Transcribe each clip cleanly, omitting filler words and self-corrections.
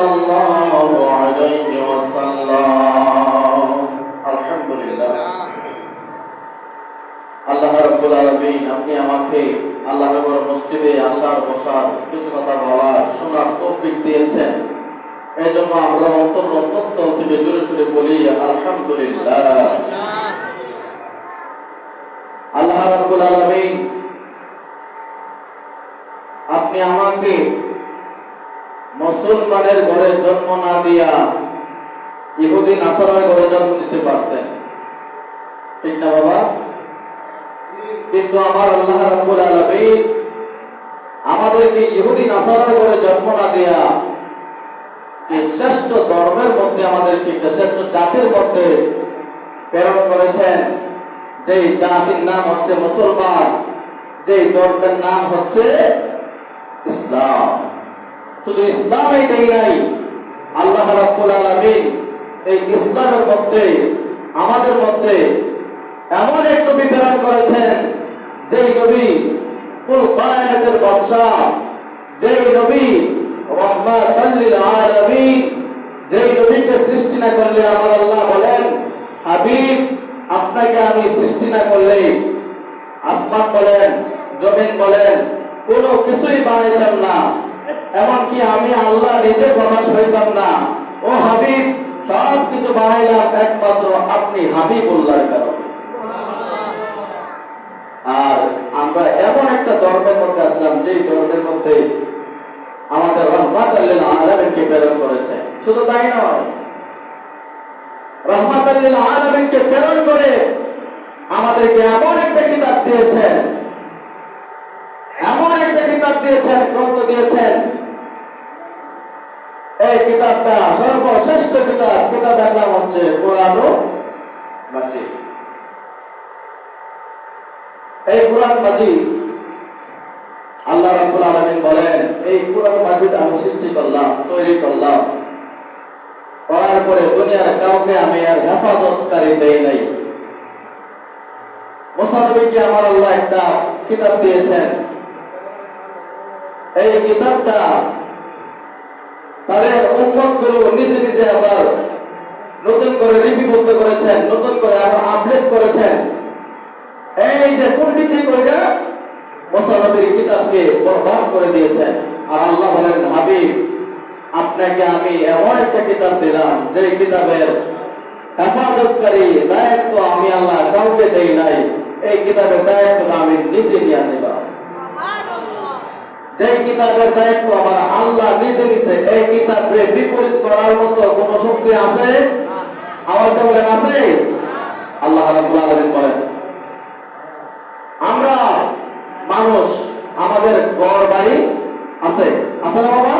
সাল্লাল্লাহু আলাইহি ওয়াসাল্লাম। আলহামদুলিল্লাহ, আল্লাহ রাব্বুল আলামিন আপনি আমাকে আল্লাহর মসজিদে আসার বসার কিছু কথা বলার শোনার তৌফিক দিয়েছেন। এই জন্য আমরা অন্তঃস্থল থেকে জোরে সুরে বলি আলহামদুলিল্লাহ। আল্লাহ রাব্বুল আলামিন আপনি আমাকে মুসলমানের ঘরে জন্ম না দিয়া ইহুদি নাসারার ঘরে জন্ম দিতে পারতেন, ঠিক না বাবা? কিন্তু আমার আল্লাহ রাব্বুল আলামিন আমাদেরকে ইহুদি নাসারার ঘরে জন্ম না দিয়া এই শ্রেষ্ঠ ধর্মের মধ্যে আমাদেরকে শ্রেষ্ঠ জাতির মধ্যে প্রেরণ করেছেন। যে জাতির নাম হচ্ছে মুসলমান, যে ধর্মের নাম হচ্ছে ইসলাম। শুধু ইসলামই দেই নাই, আল্লাহ রাব্বুল আলামিন এই ইসলামের মধ্যে আমাদের মধ্যে এমন এক নবী প্রেরণ করেছেন, যেই নবী কুল কায়নাতের বাদশা, যেই নবী রাহমাতাল লিল আলামিন, যেই নবীকে সৃষ্টি না করলে আমার আল্লাহ বলেন, হাবিব আপনাকে আমি সৃষ্টি না করলে আসমান বলেন জমিন বলেন কোনো কিছুই বানাইতাম না, এমনকি আমি আল্লাহ নিজে প্রকাশ হইতাম না। ও হাবিব, সব কিছু বানাইলাম একমাত্র আপনি হাবিবুল্লাহর কারণে। আর আমরা এমন একটা ধর্মের মধ্যে আসলাম, যে ধর্মের মধ্যে আমাদের রাহমাতাল লিল আলামিনকে প্রেরণ করেছে। শুধু তাই নয়, রাহমাতাল লিল আলামিনকে প্রেরণ করে আমাদেরকে এমন একটা কিতাব দিয়েছেন, এমন একটা কিতাব দিয়েছেন, গ্রন্থ দিয়েছেন। এই কিতাবটা সর্বশ্রেষ্ঠ কিতাব, কিতাবের নাম হচ্ছে কোরআন মাজিদ। এই কোরআন মাজিদ আল্লাহ রাব্বুল আলামিন বলেন, এই কোরআন মাজিদ আমি সৃষ্টি করলাম, তৈরি করলাম, করার পরে দুনিয়ার কাউকে আমি আর হেফাজতকারী দেই নাই। মুসা নবীকে আমার আল্লাহ একটা কিতাব দিয়েছেন। এই কিতাবটা তাদের উম্মতগুলো নিজে নিজে আবার নতুন করে লিপিবদ্ধ করেছেন, নতুন করে আবার আপডেট করেছেন। এই যে পণ্ডিতি কইরা মুসা নবীর কিতাবকে বরবাদ করে দিয়েছেন। আর আল্লাহ বলেন, হাবিব আপনাকে আমি এমন একটা কিতাব দিলাম, যে কিতাবের হেফাজতকারী দায়িত্ব আমি আল্লাহ কাউকে দেই নাই। এই কিতাবের দায়িত্ব আমি নিজে নিয়ে নিলাম। যে কিতাবের দায়িত্ব আমার আল্লাহ নিজে নিছে, এই কিতাবকে বিপরীত করার মতো কোন শক্তি আছে? আওয়াজটা বলেন, আছে? আল্লাহ রাব্বুল আলামিন বলেন, আমরা মানুষ, আমাদের ঘর বাড়ি আছে, আছে না বাবা?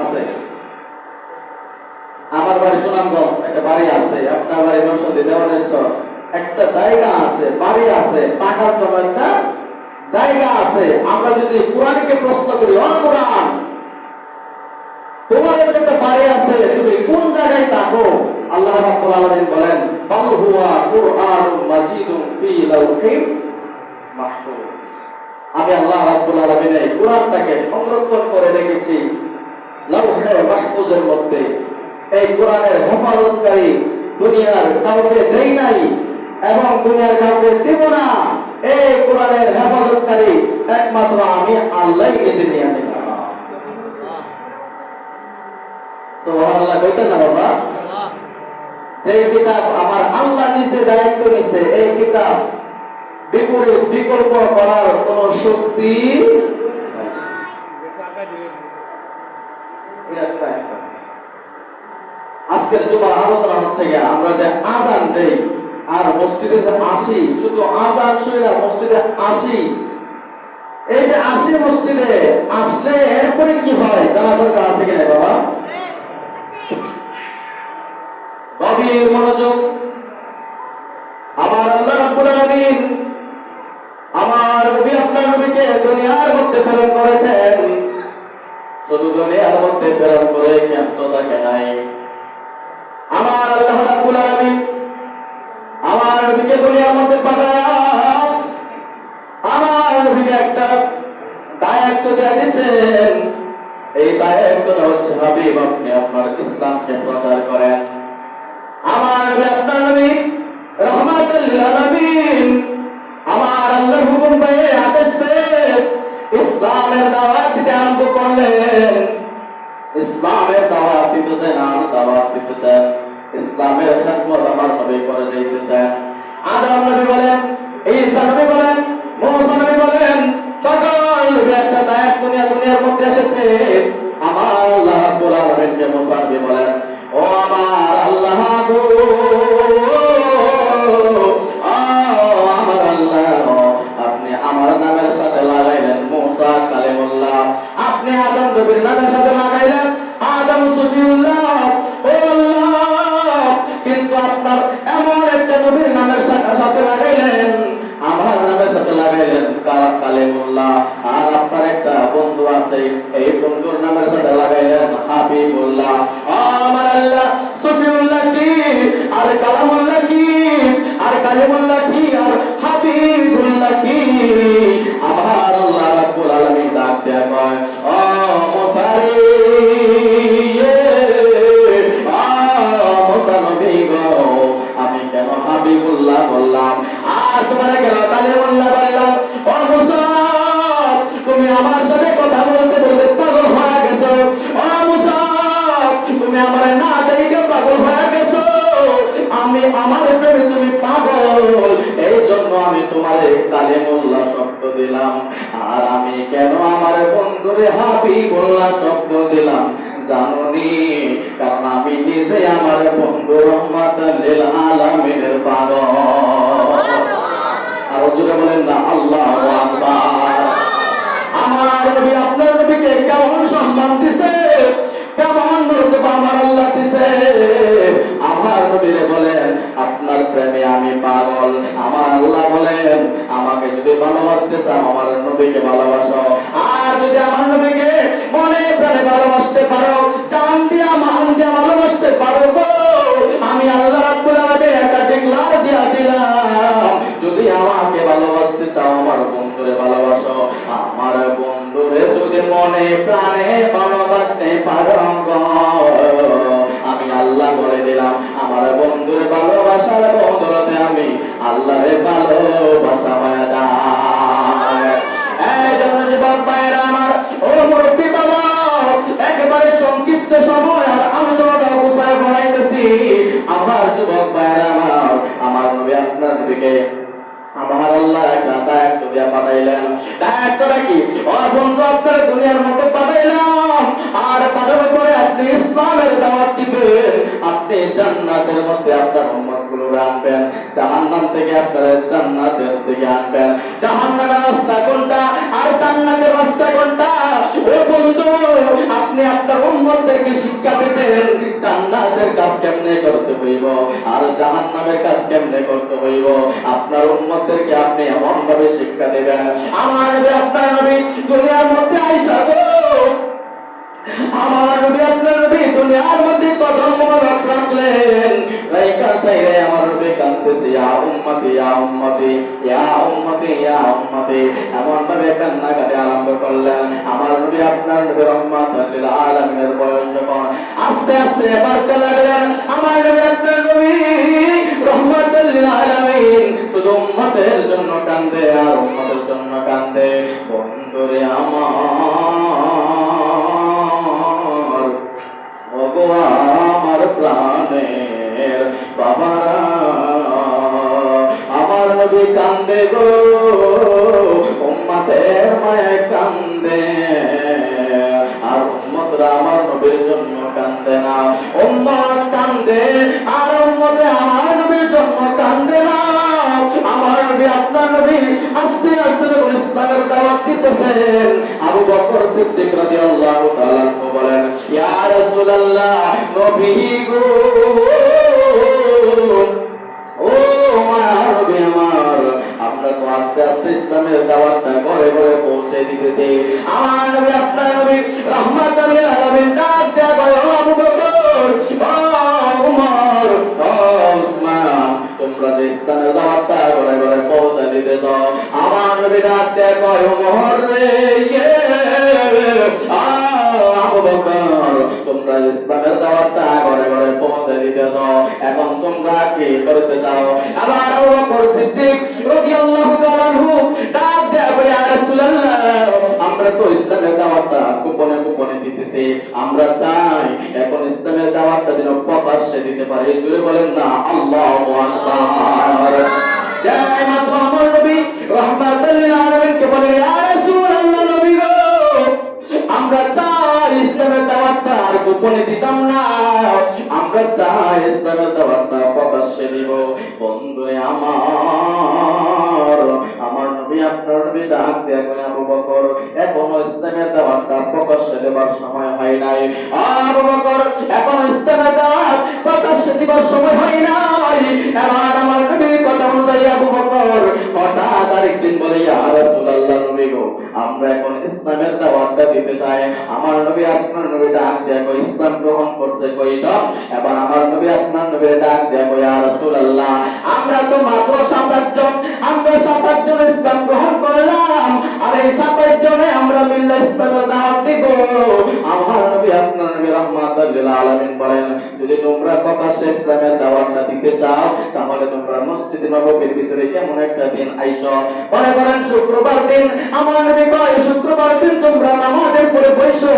আছে। আমার বাড়ি সুনামগঞ্জ, একটা বাড়ি আছে। আপনার বাড়ি নরসিংদী দেওয়ানের চর, একটা জায়গা আছে, বাড়ি আছে, পাকার জন্য একটা জায়গা আছে। আমরা যদি কোরআনকে প্রশ্ন করি, ও কোরআন, তোমার একটা বাড়ি আছে, তুমি কোন জায়গায় থাকো? আল্লাহ রাব্বুল আলামিন বলেন, বাল হুয়া কুরআনুম মাজিদুম ফি লাউহিম মাহফুজ। আমি আল্লাহ রাব্বুল আলামিন এই কোরআনটাকে সংরক্ষণ করে রেখেছি লাউহে মাহফুজের মধ্যে। এই কোরআনের হেফাজতকারী দুনিয়ার কাউকে দেই নাই এবং দুনিয়ার কাউকে দেব না। এই কোরআনের হেফাজতকারী একমাত্র আমি আল্লাহ নিজে নিয়ে নিলাম। সুবহানাল্লাহ, কইতেন না বাবা? এই কিতাব আমার আল্লাহ নিজে দায়িত্ব নিছে। এই কিতাব বিপরীত বিকল্প করার কোন শক্তি আজকের জুমার আলোচনা হচ্ছে গিয়া আমরা যে আযান দেই আর মসজিদে যে আসি, শুধু আযান শুনে না, মসজিদে আসি। এই যে আসি মসজিদে আসলে এরপরে কি হয় জানা দরকার আছে কিনা বাবা? গভীর মনোযোগ। আমার আল্লাহ রাব্বুল আলামিন আমার নবী, আপনার নবীকে দুনিয়ার মধ্যে প্রেরণ করেছেন। শুধু দুনিয়ার মধ্যে প্রেরণ করে ক্ষান্ত থাকে নাই। আমার আল্লাহ রাব্বুল আলামিন আমার নবীকে দুনিয়ার মধ্যে পাঠায়া আমার নবীকে একটা দায়িত্ব দিয়ে দিয়েছেন। এই দায়িত্ব দায়িত্বটা হচ্ছে হাবিব আপনি আপনার ইসলামকে প্রচার করেন। আমার নবী আপনার নবী রহমাতুল লিল আলামিন আমার আল্লাহর হুকুম পেয়ে আদেশ পেয়ে ইসলামের দাওয়াত দিতে আরম্ভ করলেন। ইসলামের দাওয়াত দিতেছেন আর দাওয়াত দিতেছেন, ইসলামের খেদমত আমার নবী করে যাইতেছেন। আদম নবী বলেন, ঈসা নবী বলেন, মুসা নবী বলেন, সকল নবী একটা দায়িত্ব নিয়ে দুনিয়ার মধ্যে এসেছে। আমার আল্লাহ রাব্বুল আলামিনকে মুসা নবী বলেন, ও আমার আল্লাহ গো, আমার আল্লাহ আপনি আমার নামের সাথে লাগাইলেন মুসা কালিমুল্লাহ, আপনি আদম নবীর নামের সাথে লাগাইলেন আদম সুফিউল্লাহ। ও আল্লাহ, কিন্তু আপনার এমন একটা নবীর নামের সাথে লাগাইলেন, আমার নামের সাথে লাগাইলেন কালিমুল্লাহ, আর আপনার একটা বন্ধু আছে, এই বন্ধুর নামের সাথে লাগাইলেন হাবিবুল্লাহ। আমার আল্লাহ সুফিউল্লাহ কি আর কালামুল্লাহ কি আর কালিমুল্লাহ কি আর হাবিবুল্লাহ কি? আমার আল্লাহ রাব্বুল আলামিন ডাক দেয়া কয়, ও মুসা আমি কেন হাবিবুল্লাহ বললাম আর তোমার কেন কালিমুল্লাহ বললাম? ও মুসা, তুমি আমার সাথে কথা বলতে বলতে পাগল হয়ে গেছো। ও মুসা, তুমি আমার না দেখে পাগল হয়ে গেছো। আমি আমার প্রেমে তুমি পাগল, এই জন্য আমি তোমার কালিমুল্লাহ শব্দ দিলাম। আর আমি কেন আমার বন্ধুরে হাবিবুল্লাহ শব্দ দিলাম জানোনি? কারণ আমি নিজে আমার বন্ধু রহমাতুল লিল আলামিনের পাগল। আর জোরে বলেন না আল্লাহু আকবার। আমার নবী আপনার নবীকে কেমন সম্মান দিছে, কেমন মর্যাদা আমার আল্লাহ দিছে। আমার নবীরে বলেন আপনার প্রেমে আমি পাগল। আমার আল্লাহ বলেন আমাকে যদি ভালোবাসতে চাও আমার নবীকে ভালোবাসো। আর যদি আমার নবীকে মনে প্রাণে ভালোবাসতে পারো, জান দিয়া মান দিয়া ভালোবাসতে পারো, আমি আল্লাহ রাব্বুল আলামিন একটা ডিক্লার দিয়া দিলাম, যদি আমাকে ভালোবাসতে চাও আমার বন্ধুরে ভালোবাসো। আমার বন্ধুরে যদি মনে প্রাণে ভালোবাসতে পারো, আমি আল্লাহ বলে দিলাম আমার বন্ধুরে ভালোবাসার বদলতে আমি আল্লাহরে ভালোবাসা হয়ে যায়। এই জন্য যুবক ভাইরা আমার, ও মুরব্বী বাবা, একেবারে সংক্ষিপ্ত সময় আর আলোচনাটা গুছায় বলাইতেছি। আমার যুবক ভাইরা আমার, আমার নবী আপনার নবীকে আমার আল্লাহ একটা দায়িত্ব দিয়ে পাঠাইলেন। দায়িত্বটা কি? ও বন্ধু, আপনার দুনিয়ার মতো পাঠাইলাম, আর পাঠানোর পরে আপনি ইসলামের দাওয়াত দিবেন, আপনি জান্নাতের মধ্যে আপনার উম্মতগুলো আনবেন, জাহান্নাম থেকে আপনারা জান্নাতের দিকে আনবেন। জাহান্নামের রাস্তা কোনটা আর জান্নাতের রাস্তা কোনটা? ও বন্ধু, আপনি আপনার উম্মতদেরকে শিক্ষা দিবেন জান্নাতের কাজ কেমনে করতে হইব আর জাহান্নামের কাজ কেমনে করতে হইব। আপনার উম্মতদেরকে আপনি এমন ভাবে শিক্ষা দিবেন, আমার নবী আপনার নবী দুনিয়ার মধ্যে আইসা গো, আমার নবী আপনার নবী দুনিয়ার মধ্যে প্রথম মোবারক রাখলেন, রাইকা চাইরে আমার নবী কাঁদতেছে, ইয়া উম্মতি ইয়া উম্মতি ইয়া উম্মতি ইয়া উম্মতি, এমন ভাবে কান্না কাটে আরম্ভ করলেন। আমার নবী আপনার নবী রহমাতুল লিল আলামিনের বয়স যখন আস্তে আস্তে বাড়তে লাগলেন, আমার নবী আপনার নবী রহমাতুল লিল আলামিন শুধু উম্মতের জন্য কান্দে আর উম্মতের জন্য কান্দে। বন্ধুরে আমার প্রাণের বাবারা, আমার নবী কান্দে গো, উম্মতের মায়ে কান্দে, আর উম্মতরা আমার নবীর জন্য কান্দে না। উম্মত কান্দে আর উম্মতে আমার নবীর জন্য কান্দে না। আমার নবী আপনার নবী আস্তে আস্তে যখন ইসলামের দাওয়াত দিতেছেন, আবু বকর সিদ্দিক রাদিয়াল্লাহু তাআলা বলেন, ইয়া রাসূলুল্লাহ, নবী গো, ও আমার নবী আমার, আমরা তো আস্তে আস্তে ইসলামের দাওয়াতটা ঘরে ঘরে পৌঁছে দিতেছি। আমার নবী আপনার নবী রহমাতুল লিল আলামিন ডাক দেয়া কয়, ও আবু বকর, ও উমর, ও উসমান, তোমরা যে ইসলামের দাওয়াতটা ঘরে ঘরে পৌঁছে দিতেছ, আমার নবী ডাক দেয়া কয়, উমর রে, আবু বকর, তোমরা ইসলামের দাওয়াতটা ঘরে ঘরে পৌঁছে দিতেছ, এখন তোমরা কি করতে চাও? আবার আবু বকর সিদ্দিক রাদিয়াল্লাহু তাআলা আনহু ডাক দেয়া বলে, ইয়া রাসূলুল্লাহ, আমরা তো ইসলামের দাওয়াতটা গোপনে গোপনে দিতেছি, আমরা চাই এখন ইসলামের দাওয়াতটা যেন প্রকাশ্যে দিতে পারি। জোরে বলেন না আল্লাহু আকবার। জয় মাতা আমার নবী রাহমাতুল লিল আলামিন কে বলেন, ইয়া রাসূলুল্লাহ, নবী গো, আমরা চাই ইসলামের দাওয়াতটা আর গোপনে দিতাম না, আমরা চাই ইসলামের দাওয়াতটা প্রকাশ্যে দিব। বন্ধুরে আমার নবী আপনার নবী ডাক দেয়া বলে, আবু বকর, এখনো ইসলামের দাওয়াতটা প্রকাশ্যে দেবার সময় হয় নাই। আবু বকর, এখনো ইসলামের দাওয়াত প্রকাশ্যে দিবার সময় হয় নাই। এবার আমার নবীর কথা অনুযায়ী আবু বকর হঠাৎ আরেকদিন বলে, ইয়া রাসূলুল্লাহ, নবী গো, আমরা এখন ইসলামের দাওয়াতটা দিতে চাই। আমার নবী আপনার নবী ডাক দেয়া কই, ইসলাম গ্রহণ করছে কয়টা? এবার আমার নবী আপনার নবীর ডাক দেয়া কই, ইয়া রাসূলুল্লাহ, আমরা তো মাত্র 7-8 জন, আমরা 7-8 জন ইসলাম গ্রহণ করলাম, আর এই 7-8 জনে আমরা মিলে ইসলামের দাওয়াত দিব। আমার নবী আপনার নবী রাহমাতুল লিল আলামিন বলেন, যদি তোমরা প্রকাশ্যে ইসলামের দাওয়াতটা দিতে চাও, তাহলে তোমরা মসজিদ নববীর ভিতরে এমন একটা দিন আইসো, মনে করেন শুক্রবার দিন। আমার নবী কয়, শুক্রবার দিন তোমরা নামাজের পরে বসো,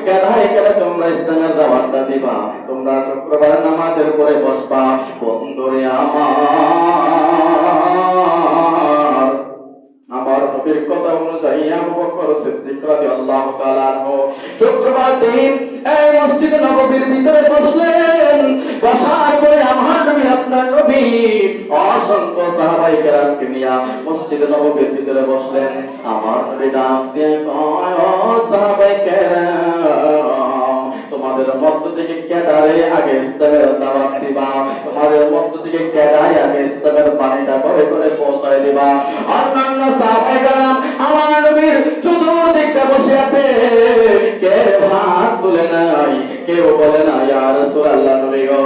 কেদায় কেন তোমরা ইসলামের দাওয়াতটা দিবা, তোমরা শুক্রবার নামাজের পরে বসবা। বন্ধুরে আমার নবীর কথা অনুযায়ী আবু বকর সিদ্দিক রাদিয়াল্লাহু তাআলা আনহু শুক্রবার দিন এই মসজিদ নববীর ভিতরে বসলেন। বসার পরে আমার নবী আপনার নবী অসংখ্য সাহাবায়ে কেরামকে নিয়ে মসজিদ নববীর ভিতরে বসলেন। আমার নবী ডাক দিয়ে কয়, ও সাহাবায়ে কেরাম, তোমাদের মধ্য থেকে কেদারে আগে ইসলামের দাওয়াত দিবা, তোমাদের মধ্য থেকে কেদারে আগে ইসলামের পানিটা করে করে পৌঁছায় দিবা। অন্যান্য সাহাবায়ে কেরাম আমার নবীর চতুর্দিকে বসে আছে, কেউ হাত তুলে নাই, কেউ বলে না, ইয়া রাসূলুল্লাহ, নবী গো,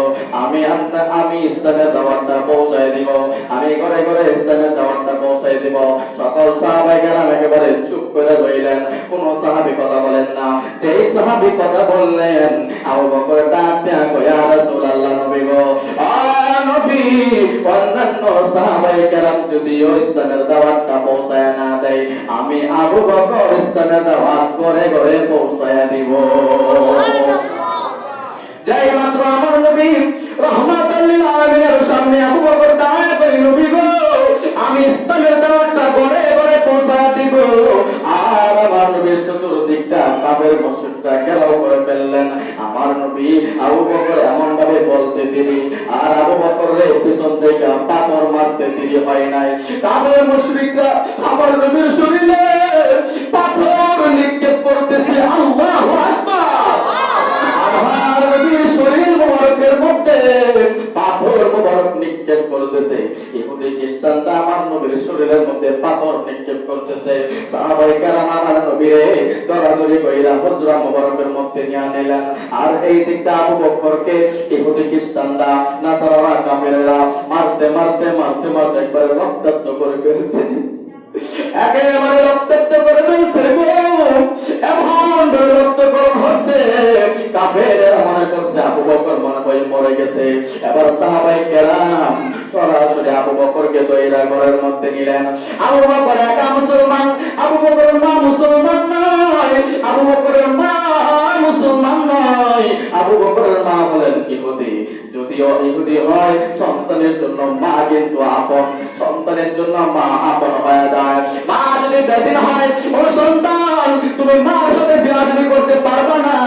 আমি ইসলামের দাওয়াতটা পৌঁছায় দিব, আমি ঘরে ঘরে ইসলামের দাওয়াতটা পৌঁছায় দিব। সকল সাহাবায়ে কেরাম একেবারে চুপ করে রইলেন, কোন সাহাবী কথা বলেন না। যেই সাহাবী কথা বললেন, আবু বকর ডাক দেয়া কয়, ইয়া রাসূলুল্লাহ, নবী গো, নবী, অন্যান্য সাহাবায়ে কেরাম যদি ইসলামের দাওয়াতটা পৌঁছায় না দেয়, আমি আবু বকর ইসলামের দাওয়াত করে করে পৌঁছায় দিব। যেই মাত্র আমার নবী রাহমাতুল লিল আলামিনের সামনে আবু বকর দাঁড়ায় কই, নবী গো, আমি ইসলামের দাওয়াতটা করে করে পৌঁছায় দিব। আর আমার নবীর চতুর্দিকটা কাফের মুশরিকরা ঘেরাও করে ফেললেন। আমার নবী আবু বকর এমন ভাবে বলতে দেরি, আর আবু বকরের পিছন থেকে পাথর মারতে দেরি হয় নাই। কাফের মুশরিকরা আমার নবীর শরীরে পাথর নিক্ষেপ করতেছে। আল্লাহু আকবার। আমার নবীর শরীর মোবারকের মধ্যে পাথর মোবারক নিক্ষেপ করতেছে। ইহুদি খ্রিস্টানরা আমার নবীর শরীরের মধ্যে পাথর নিক্ষেপ করতেছে। সাহাবায়ে কেরাম আমার নবীরে দরাদরি কইরা হুজরা মোবারকের মধ্যে নিয়ে নিলেন। আর এই দিকটা আবু বকরকে ইহুদি খ্রিস্টানরা, নাসারারা, কাফেররা মারতে মারতে মারতে মারতে একবারে রক্তাক্ত করে ফেলছে, একেবারে রক্তাক্ত করে ফেলছে। এমন রক্তকরণ হচ্ছে, কাফেররা মনে করছে আবু বকর মনে হয় মরে গেছে। এবার সাহাবায়ে কেরাম সরাসরি আবু বকরকে দইরা ঘরের মধ্যে নিলেন। আবু বকর একা মুসলমান, আবু বকরের মা মুসলমান নয়, আবু বকরের মা মুসলমান নয়। আবু বকরের মা হলেন ইহুদি। যদিও ইহুদি হয়, সন্তানের জন্য মা কিন্তু আপন, সন্তানের জন্য মা আপন হয়ে যায়। মা যদি বেদিন হয়, ও সন্তান, তুমি মার সাথে বিয়াদবি করতে পারবে না।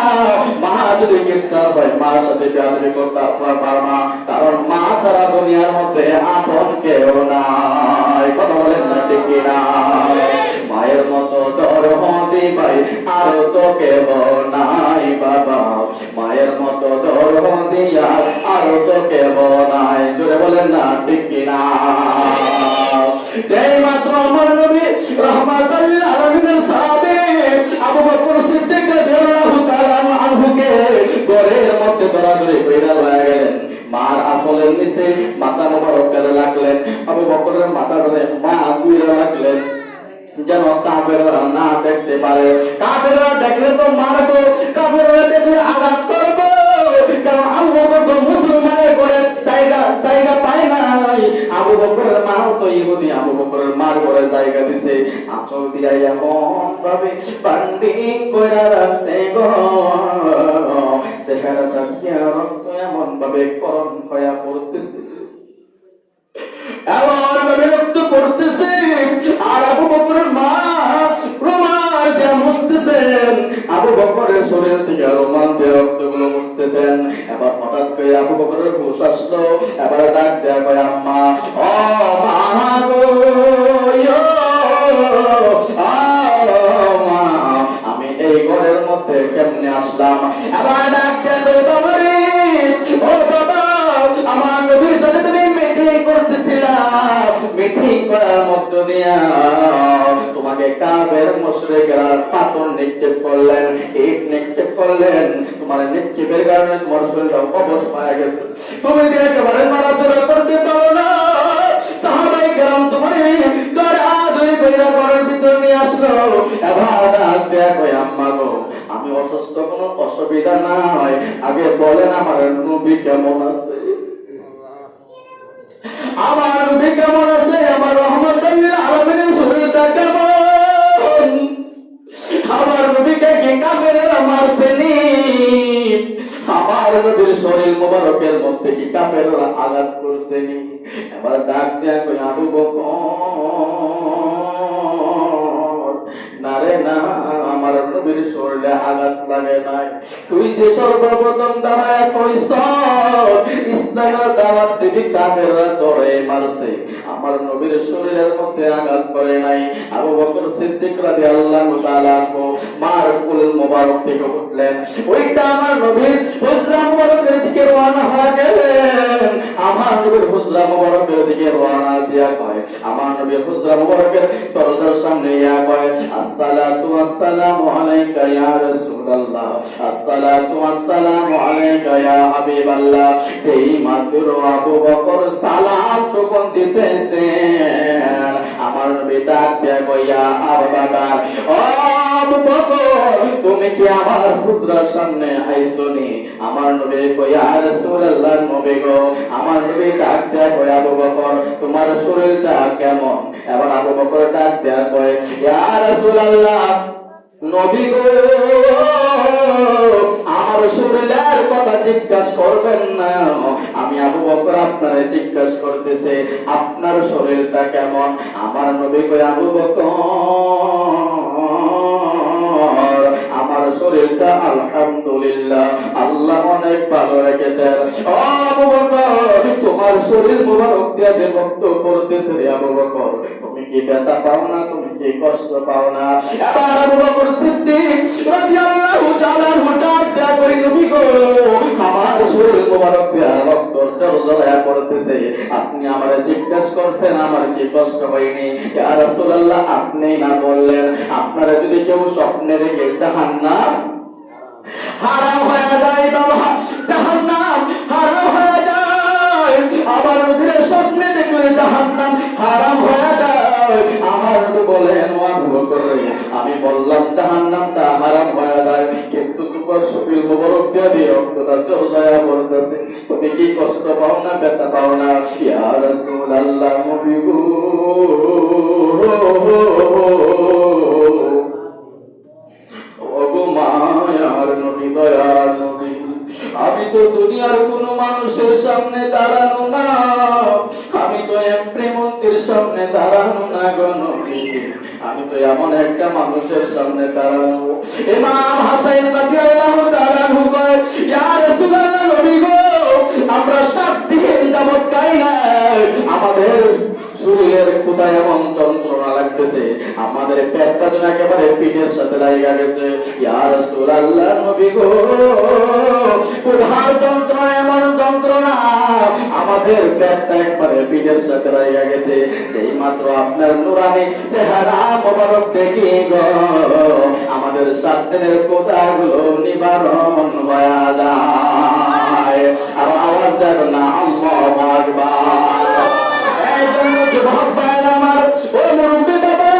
মা যদি খ্রিস্টান হয়, মার সাথে বিয়াদবি করতে পারবে না, কারণ মা ছাড়া দুনিয়ার মধ্যে আপন কেউ নাই। কথা বলেন না ঠিক কিনা? মায়ের মতো দরদি ভাই আর তো কেউ নাই বাবা, মায়ের মতো দরদি আর তো কেউ নাই। জোরে বলেন না ঠিক কিনা? যেই মাত্র আমার নবী রাহমাতুল লিল আলামিনের সাহাবী আবু বকর সিদ্দিক রাদিয়াল্লাহু তাআলা আনহুকে ঘরের মধ্যে দরাদরি কইরা লয়ে গেলেন। মার আসলের নিচে মাথা মোবারক লাগলেন, আবু বকরের মাথার মা কইরা লাগলেন। যেন কাফেররা না দেখতে পারে। কাফেররা দেখলে তো মারবো, কাফেররা দেখলে আঘাত করবো, কারণ আবু বকর মুসলমানের করে জায়গা পায় নাই। আবু বকরের মা তো ইহুদি, আবু বকরের মার করে জায়গা দিছে। আঁচল দিয়া এমন ভাবে বান্ডিং কইরা রাখছে গো, চেহারাটা দিয়া রক্ত এমন ভাবে করণ হইয়া পড়তেছে, এমন ভাবে রক্ত পড়তেছে। আর আবু বকরের মা রুমাল দিয়ে মুছতেছেন, আবু বকরের শরীর থেকে রুমাল দিয়ে রক্তগুলো মুছতেছেন। এবার হঠাৎ করে আবু বকরের হুঁশ আসলো, এবার ডাক দেয়া কয় আম্মা, ও মা গো, আমি এই ঘরের মধ্যে কেমনে আসলাম? এবার ডাক দেয়া কয় বাবা রে, ও বাবা, আমার নবীর সাথে তুমি মিটিং করতেছিলাম, মিটিং করার মধ্য দিয়া তোমাকে কাফের মুশরিকরা পাথর নিক্ষেপ করলেন, ইট নিক্ষেপ করলেন। তোমার নিক্ষেপের কারণে তোমার শরীরটা অবশ পাওয়া গেছে, তুমি যে একেবারে নড়াচড়া করতে পারো না। সাহাবায়ে কেরাম তোমার দৌড়াদৌড়ি কইরা ঘরের ভিতর নিয়ে আসলো। এবার ডাক দেয়া কয় আম্মা গো, আমি অসুস্থ, কোনো অসুবিধা নাই, আগে বলেন আমার নবী কেমন আছে? আমার নবী কেমন আছে? আমার রহমতুল আলামিনের শরীরটা কেমন? আমার নবীকে কি কাফেররা মারছেনি? আমার নবীর শরীর মোবারকের মধ্যে কি কাফেররা আঘাত করছেনি? এবার ডাক দেয়া কই আবু বকর, না রে না, আমার নবীর শরীরে আঘাত লাগে নাই। তুই যে সর্বপ্রথম দাঁড়ায় কইছ ইসলামের দাওয়াত দিবি, কাফেররা তোরে মারছে, আমার নবীর শরীরের মধ্যে আঘাত করে নাই। আবু বকর সিদ্দিক রাদিয়াল্লাহু তাআলা মার কুল মোবারক থেকে উঠলেন, ওইটা আমার নবীর হুজরা মোবারকের দিকে রওনা হয়ে গেলেন। আমার নবীর হুজরা মোবারকের দিকে রওনা দিয়া কয়, আমার নবীর হুজরা মোবারকের দরজার সামনে ইয়া কয়, আসসালাতু ওয়াসসালামু আলাইকা ইয়া রাসূলুল্লাহ, আসসালাতু ওয়াসসালামু আলাইকা ইয়া হাবিবাল্লাহ। এই মাত্র আবু বকর সালাম তখন দিতেছেন, আমার নবী ডাক দিয়া কয়, ইয়া আবু বকর, ও আবু বকর, তুমি কি আমার হুজরার সামনে আইছনি? আমার নবী কয়, ইয়া রাসূলুল্লাহ, নবী গো। আমার নবী ডাক দিয়া কয়, আবু বকর, তোমার শরীরটা কেমন? এবার আবু বকর ডাক দিয়া কয়, ইয়া রাসূলুল্লাহ, নবী গো, আমার শরীরের কথা জিজ্ঞাসা করবেন না, আমি আবু বকর আপনারে জিজ্ঞাসা করতেছে আপনার শরীরটা কেমন? আমার নবী কয়, আবু বকর, আমার শরীরটা আলহামদুলিল্লাহ, আল্লাহ অনেক ভালো রেখেছেন। ও আবু বকর, তোমার শরীর মোবারক দিয়ে যে রক্ত পড়তেছে রে আবু বকর, তুমি কি ব্যথা পাও না? তুমি কি কষ্ট পাও না? এবার আবু বকর সিদ্দিক রাদিয়াল্লাহু তাআলা হঠাৎ দেয়া করে, নবী গো, আমার শরীর মোবারক দিয়ে রক্ত ঝরঝরা পড়তেছে, আপনি আমারে জিজ্ঞাসা করছেন আমার কি কষ্ট হয়নি? ইয়া রাসূলুল্লাহ, আপনি না বললেন আপনারা যদি কেউ স্বপ্নে দেখে জাহান্নাম হারাম হয়ে যায়, বাবা, জাহান্নাম হারাম হয়ে যায়। আমার নবীর স্বপ্নে দেখলে জাহান্নাম হারাম হয়ে যায়। আমার নবী বলেন, ও আবু বকর, আমি বললাম জাহান্নামটা হারাম হয়ে যায়, কিন্তু তোমার শরীর মোবারক দিয়ে রক্তটা ঝরঝরা পড়তেছে, তুমি কি কষ্ট পাও না? ব্যথা পাও না? ইয়া রাসূলুল্লাহ, নবী গো, আমি তো দুনিয়ার কোন মানুষের সামনে দাঁড়ানো না, আমি তো প্রেমন্তের সামনে দাঁড়ানো না গো নবীজি, আমি তো এমন একটা মানুষের সামনে দাঁড়ানো। ইমাম হাসান রাদিয়াল্লাহু তাআলা কয়, ইয়া রাসূলুল্লাহ, নবী গো, আমরা 7 দিন যাবত খাই না, আমাদের শরীরের কোথায় এমন যন্ত্রণা লাগতেছে, আমাদের পেটটা যেন একেবারে পিঠের সাথে লাগা গেছে। ইয়া রাসূলুল্লাহ, নবী গো, কোথায় যন্ত্রণা, এমন যন্ত্রণা, আমাদের পেটটা একবারে পিঠের সাথে লাগা গেছে। যেই মাত্র আপনার নূরানি চেহারা মোবারক দেখি গো, আমাদের 7 দিনের কোথাগুলো নিবারণ হয়ে যায়। আর আওয়াজ দেন না, আল্লাহু আকবার। এই জন্য যুবক ভাইরা আমার, ও মুরব্বি বাবা,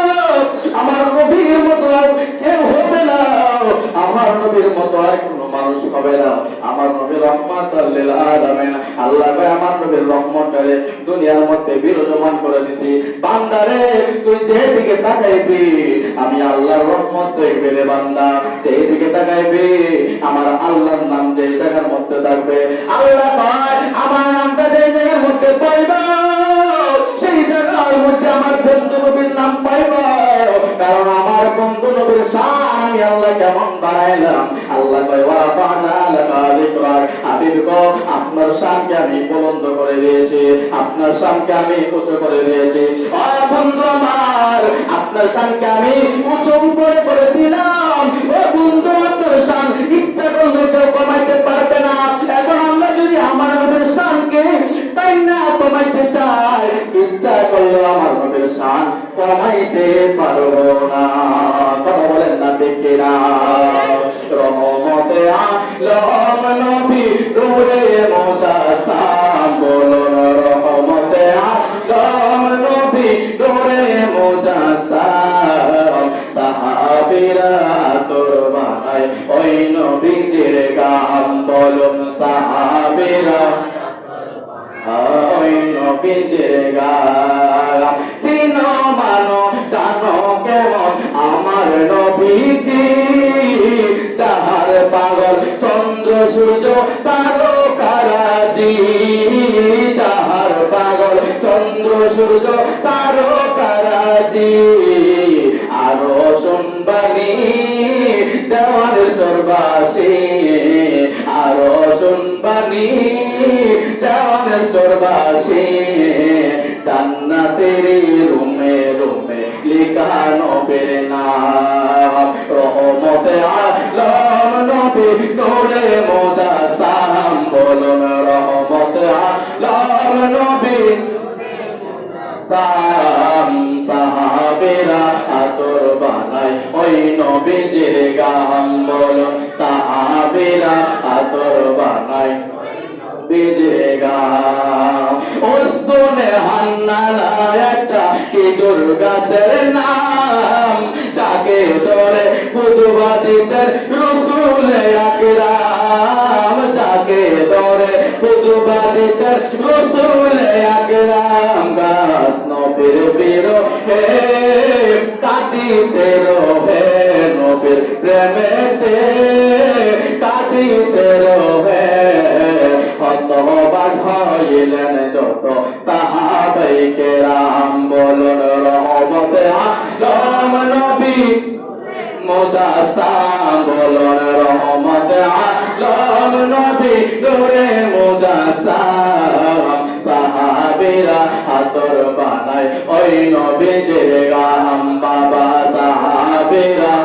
নবীর মতো আর কোনো মানুষ হবে না। আমার নবী রাহমাতাল লিল আলামিন। আল্লাহ ভাই আমার নবীর রহমতটারে দুনিয়ার মধ্যে বিরাজমান করে দিছি। বান্দারে তুই যেদিকে তাকাইবি আমি আল্লাহর রহমত দেখবে রে বান্দা, যেদিকে তাকাইবি আমার আল্লাহর নাম যে জায়গার মধ্যে থাকবে। আল্লাহ কয় আমার নামটা যে জায়গার মধ্যে পাইবা সেই জায়গার মধ্যে আমার বন্ধু নবীর নাম পাইবা। কারণ আমার বন্ধু নবীর শান আমি আল্লাহ কেমন বাড়াইলাম। আল্লাহ কয় ওয়া রাফা'না লাকা যিকরাক। হাবিব গো আপনার শানকে আমি বুলন্দ করে দিয়েছি, আপনার শানকে আমি উঁচু করে দিয়েছি। ও বন্ধু আমার আপনার শানকে আমি উঁচু করে দিলাম। ও বন্ধু আপনার শান ইচ্ছা করলে কেউ কমাইতে পারবে না। এখন আমরা যদি আমার নবীর শানকে তাই না কমাইতে চাই, ইচ্ছা করলে আমার নবীর শান কমাইতে পারবো না। কথা বলেন না ঠিক কিনা? রহমতে আলম নবী নূরে মুজাসসাম বলুন রহমতে আলম নবী নূরে মুজাসসাম। সাহাবীরা তোর বানায় ওই নবীজির গাম বলুন সাহাবীরা ওই নবীজির গাম। চিনো মানো জানো কেমন আমার নবীজি, তাহার পাগল চন্দ্র সূর্য তারকারাজি, তাহার পাগল চন্দ্র সূর্য তারকারাজি। আরো শুনবানি দেওয়ানের চরবাসী, আরো শুনবানি দেওয়ানের চরবাসী। জান্নাতের রুমে রুমে লিখা নবীর নাম। রহমতে আলম নবী নূরে মুজাসসাম বলুন রহমতে আলম নবী সাম। সাহাবীরা আতর বানায় ওই নবীজির গাম বলুন সাহাবীরা আতর বানায় নবীজির গাম। উস্তুনে হান্নানা একটা খেজুর গাছের নাম, যাকে ধরে খুদবাদিতের রাসূল আকরাম, যাকে ধরে খুদবাদিতের রাসূল আকরাম। গাছ নবীর বিরহে কাঁদিতে রহে, নবীর প্রেমেতে কাঁদিতে রহে। হতবাক হইলেন যত সাহাবায়ে কেরাম বলুন রহমতে আলম নবী মুজাসসাম বলুন রহমতে আলম নবী নূরে মুজাসসাম। সাহাবীরা আতর বানায় ওই নবীজির গাম। বাবা সাহাবীরা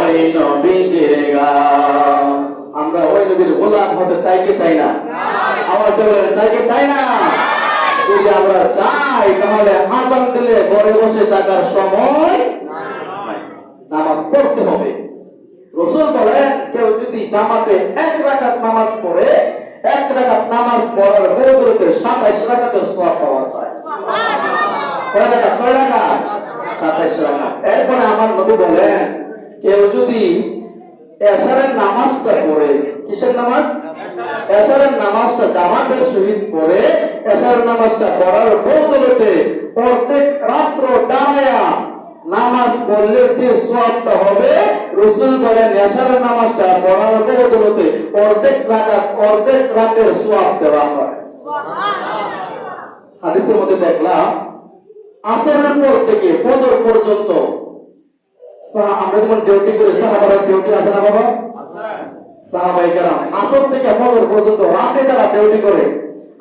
ওই নবীজির গাম। আমরা ওই নবীর গোলাম হতে চাই কি চাই না? আওয়াজ করে চাই কি চাই না? যদি আমরা চাই তাহলে আযান দিলে ঘরে বসে থাকার সময় নাই, নামাজ পড়তে হবে। রাসূল বলেন কেউ যদি জামাতে এক রাকাত নামাজ পড়ে, এক রাকাত নামাজ পড়ার বদলে 27 রাকাতের সওয়াব পাওয়া যায়। কয় রাকাত? 27 রাকাত। এরপরে আমার নবী বলেন কেউ যদি এশারের নামাজটা পড়ে, কিসের নামাজ? এশারের নামাজটা জামাতের সহিত পড়ে, এশারের নামাজটা পড়ার বদলে প্রত্যেক রাত্র দাঁড়ায়া নামাজ পড়লে যে সওয়াবটা হবে, রাসূল বলেন এশারের নামাজটা পড়ার বদলে অর্ধেক রাতের সওয়াব দেওয়া হয়। সুবহানাল্লাহ। হাদিসের মধ্যে দেখলাম আসরের পর থেকে ফজর পর্যন্ত আমরা যেমন ডিউটি করি, সাহাবারা ডিউটি আছে না বাবা? সাহাবায়ে কেরাম আসর থেকে ফজর পর্যন্ত রাতে যারা ডিউটি করে,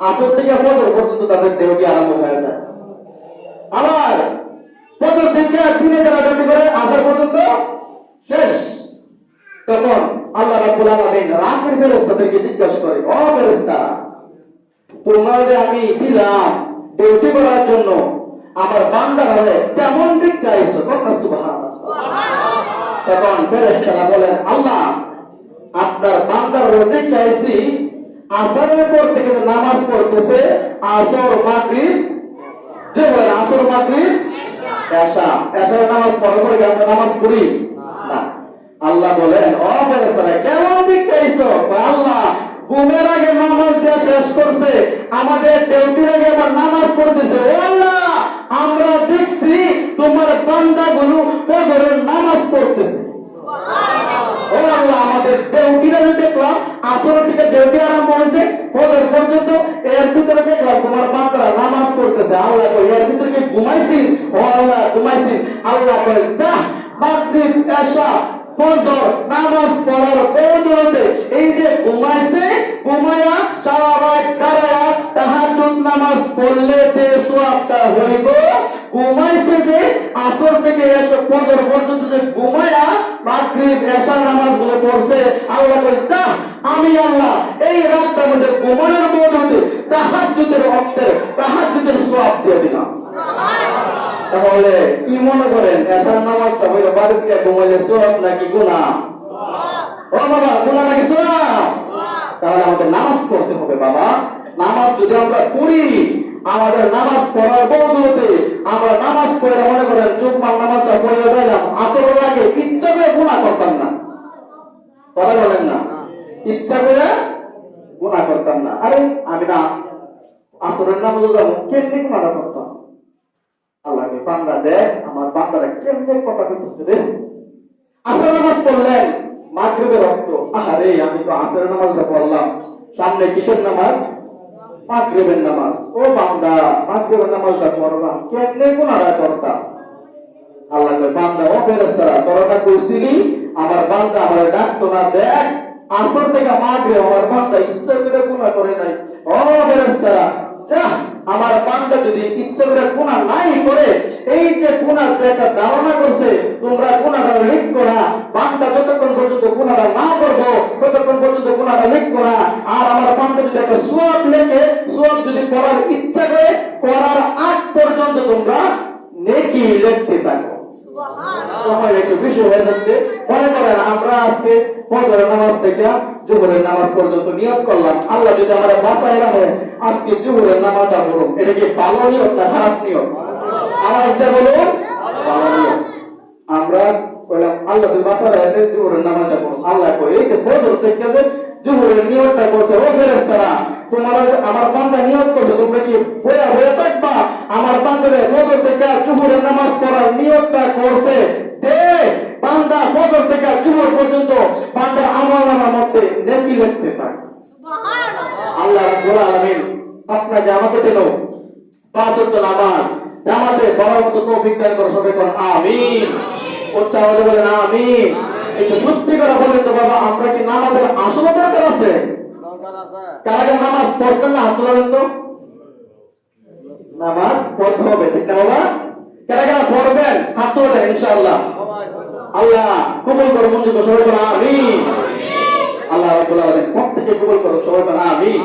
আসর থেকে ফজর পর্যন্ত তাদের ডিউটি আরম্ভ হয়ে যায়। আবার ফজর থেকে দিনে যারা ডিউটি করে আসর পর্যন্ত শেষ। তখন আল্লাহ রাব্বুল আলামিন রাতের ফেরেশতাদেরকে জিজ্ঞাসা করে, ও ফেরেশতারা তোমাদের আমি দিলাম ডিউটি করার জন্য, আমার বান্দার হলে কেমন দেখতে আইছো? কথা সুবহানাল্লাহ। তখন ফেরেশতারা বলেন আল্লাহ আপনার বান্দার হলে দেখতে আইছি আসরের পর থেকে নামাজ পড়তেছে, আসর মাগরিব, যে বলেন আসর মাগরিব এশা, এশার নামাজ পড়ার পরে আমরা নামাজ পড়ি না। আল্লাহ বলেন, ও ফেরেশতারা কেমন জিজ্ঞাসা? আল্লাহ ঘুমের আগে নামাজ দেওয়া শেষ করছে, আমাদের ডিউটির আগে আবার নামাজ পড়তেছে। ও আল্লাহ, আমরা দেখছি তোমার বান্দাগুলো ফজরের নামাজ পড়তেছে। ও আল্লাহ, আমাদের ডিউটিটা দেখলাম আসর থেকে ডিউটি আরম্ভ হয়েছে ফজর পর্যন্ত, এর ভিতরে দেখলাম তোমার বান্দারা নামাজ পড়তেছে। আল্লাহ কই এর ভিতরে কি ঘুমাইছিস? ও আল্লাহ ঘুমাইছিস। আল্লাহ কই যা, মাগরিব এশা ফজর নামাজ পড়ার বদৌলতে এই যে ঘুমাইছে, ঘুমায়া সারা রাত কারায়া তাহাজ্জুদ নামাজ পড়লে যে সওয়াবটা হইব, ঘুমাইছে যে আসর থেকে এসে ফজর পর্যন্ত যে ঘুমায়া মাগরিব এশা নামাজগুলো পড়ছে, আল্লাহ কই যা, আমি আল্লাহ এই রাতটার মধ্যে ঘুমানোর বদৌলতে তাহাজ্জুদের অর্থে তাহাজ্জুদের সওয়াব দিয়ে দিলাম। তাহলে কি মনে করেন এশার নামাজটা হইলো বাড়িতে ঘুমাইলে সওয়াব নাকি গুনাহ? ও বাবা, গুনাহ নাকি সওয়াব? তাহলে আমাদের নামাজ পড়তে হবে বাবা। নামাজ যদি আমরা পড়ি, আমাদের নামাজ পড়ার বদৌলতে আমরা নামাজ পড়ে মনে করেন জুম্মার নামাজটা পড়ে গেলাম, আসরের আগে ইচ্ছা করে গুনাহ করতাম না। কথা বলেন না, ইচ্ছা করে গুনাহ করতাম না। আরে আমি না আসরের নামাজে যাবো, কেমনি গুনাহটা করতাম? আল্লাহকে বান্দা দেখ, আমার বান্দারা কেমনে কথা কইতেছে রে। আসর নামাজ পড়লেন, মাগরিবের ওয়াক্ত, আরে আমি তো আসর নামাজটা পড়লাম, সামনে কিসের নামাজ? মাগরিবের নামাজ। ও বান্দা, মাগরিবের নামাজটা পড়বা, কেমনে গুনাহটা করতা? আল্লাহ কয় বান্দা, ও ফেরেশতারা তোরা কইছিলি আমার বান্দা আমার ডাকতো না, দেখ আসর থেকে মাগরিব আমার বান্দা ইচ্ছা করে গুনাহ করে নাই। ও ফেরেশতারা যা, আমার বান্দা যদি ইচ্ছা করে গুনাহ নাই করে, এই যে গুনাহ যে একটা ধারণা করছে, তোমরা গুনাহটা লিখো না। বান্দা যতক্ষণ পর্যন্ত গুনাহটা না করবো ততক্ষণ পর্যন্ত গুনাহটা লিখো না। আর আমার বান্দা যদি একটা সওয়াব লেখে, সওয়াব যদি করার ইচ্ছা করে, করার আগ পর্যন্ত তোমরা নেকি লিখতে থাকো। সময় একটু বেশি হয়ে যাচ্ছে, মনে করেন আমরা আজকে ফজরের নামাজ থেকে জোহরের নামাজ পর্যন্ত নিয়ত করলাম, আল্লাহ যদি আমরা বাঁচায় রাখে আজকে জোহরের নামাজটা পড়ুন, এটা কি ভালো নিয়ত না খারাপ নিয়ত? আওয়াজ দিয়ে বলুন, ভালো নিয়ত। আমরা কইলাম আল্লাহ যদি বাঁচায় রাখে জোহরের নামাজটা পড়ুন। আল্লাহ কই এই যে ফজর থেকে যে জোহরের নিয়তটা করছে, ও ফেরেশতারা তোমরা আমার বান্দা নিয়ত করছে, তোমরা কি বয়া হয়ে থাকবা? আমার বান্দারে ফজর থেকে জোহরের নামাজ পড়ার নিয়তটা করছে, দে বান্দা ফজর থেকে জোহর পর্যন্ত বান্দার আমলনামার মধ্যে নেকি লিখতে থাক। সুবহানাল্লাহ। আল্লাহ রাব্বুল আলামিন আপনাকে আমাকে দিল পাঁচ ওয়াক্ত নামাজ জামাতে পড়ার মতো তৌফিক দান করুন। সবাই বলেন আমিন। উচ্চ আওয়াজে বলেন আমিন। একটু সত্যি করে বলেন তো বাবা, আমরা কি নামাজের আসলে দরকার আছে? কারা নামাজ পড়তেন না? হাত তোলেন তো। নামাজ পড়তে হবে, ঠিক না বাবা? কারা পড়বেন? হাত তোলেন ইনশাআল্লাহ। আল্লাহ কবুল করুন, মঞ্জুর করুন। সবাই বলেন আমিন। আল্লাহ রাব্বুল আলামিন প্রত্যেককে কবুল করুন। সবাই বলেন আমিন।